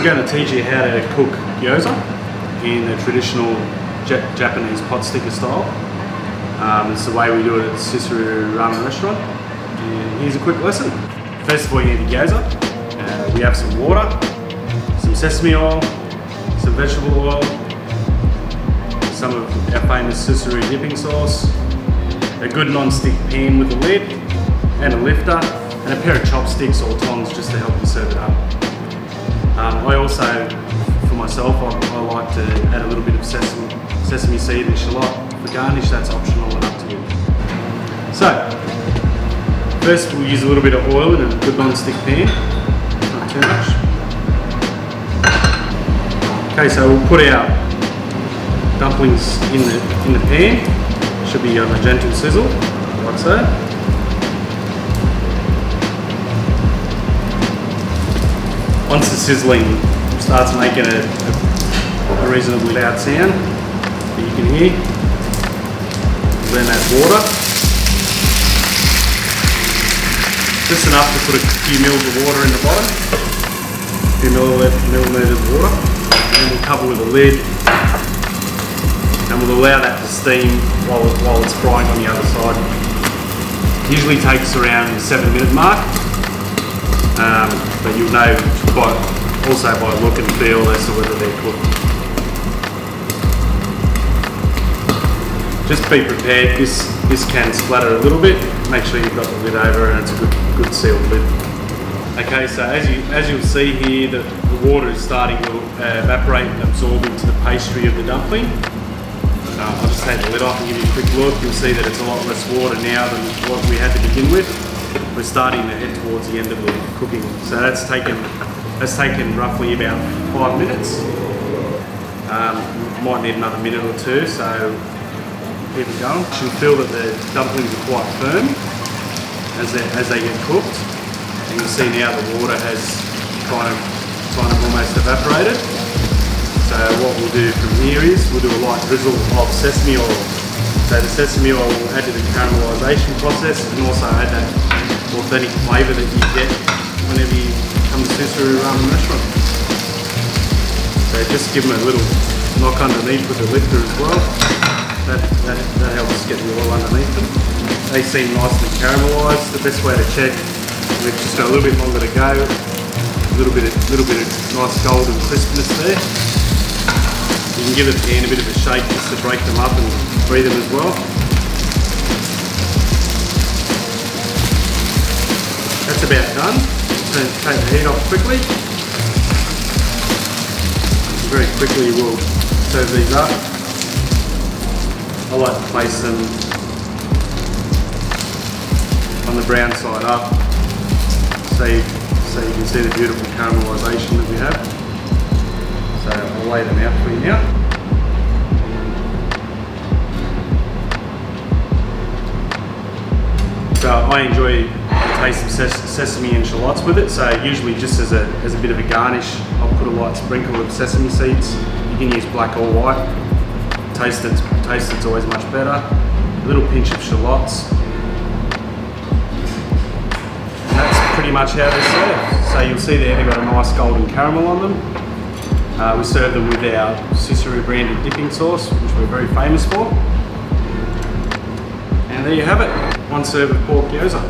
I'm going to teach you how to cook gyoza in a traditional Japanese pot sticker style. It's the way we do it at the Susaru Ramen restaurant. And here's a quick lesson. First of all, you need the gyoza. We have some water, some sesame oil, some vegetable oil, some of our famous Susaru dipping sauce, a good non-stick pan with a lid, and a lifter, and a pair of chopsticks or tongs just to help you serve it up. I also, for myself, I like to add a little bit of sesame seed and shallot. For garnish, that's optional and up to you. So, first we'll use a little bit of oil in a good non-stick pan, not too much. Okay, so we'll put our dumplings in the pan. Should be on a gentle sizzle, like so. Once the sizzling starts making a reasonably loud sound that you can hear, then add water. Just enough to put a few mils of water in the bottom, a few milliliters of water, and then we'll cover with a lid, and we'll allow that to steam while it's frying on the other side. It usually takes around the 7-minute mark. But you'll know also by look and feel as to whether they're cooked. Just be prepared, this can splatter a little bit. Make sure you've got the lid over and it's a good sealed lid. Okay, so as you'll see here, the water is starting to evaporate and absorb into the pastry of the dumpling. I'll just take the lid off and give you a quick look. You'll see that it's a lot less water now than what we had to begin with. We're starting to head towards the end of the cooking. So that's taken roughly about 5 minutes. Might need another minute or two, so keep it going. You'll feel that the dumplings are quite firm as they get cooked. And you'll see now the water has kind of almost evaporated. So what we'll do from here is we'll do a light drizzle of sesame oil. So the sesame oil will add to the caramelisation process and also add that authentic flavour that you get whenever you come to Susaru Ramen restaurant. So just give them a little knock underneath with the lifter as well. That helps get the oil underneath them. They seem nicely caramelised. The best way to check, we've just got a little bit longer to go. A little bit of nice golden crispness there. You can give the pan a bit of a shake just to break them up and free them as well. That's about done. So take the heat off quickly. Very quickly we'll serve these up. I like to place them on the brown side up so you can see the beautiful caramelisation that we have. So I'll lay them out for you now. So I enjoy the taste of sesame and shallots with it. So usually just as a bit of a garnish, I'll put a light sprinkle of sesame seeds. You can use black or white. Taste it's always much better. A little pinch of shallots. And that's pretty much how they're served. So you'll see there they've got a nice golden caramel on them. We serve them with our Susaru branded dipping sauce, which we're very famous for. And there you have it, one serve of pork gyoza.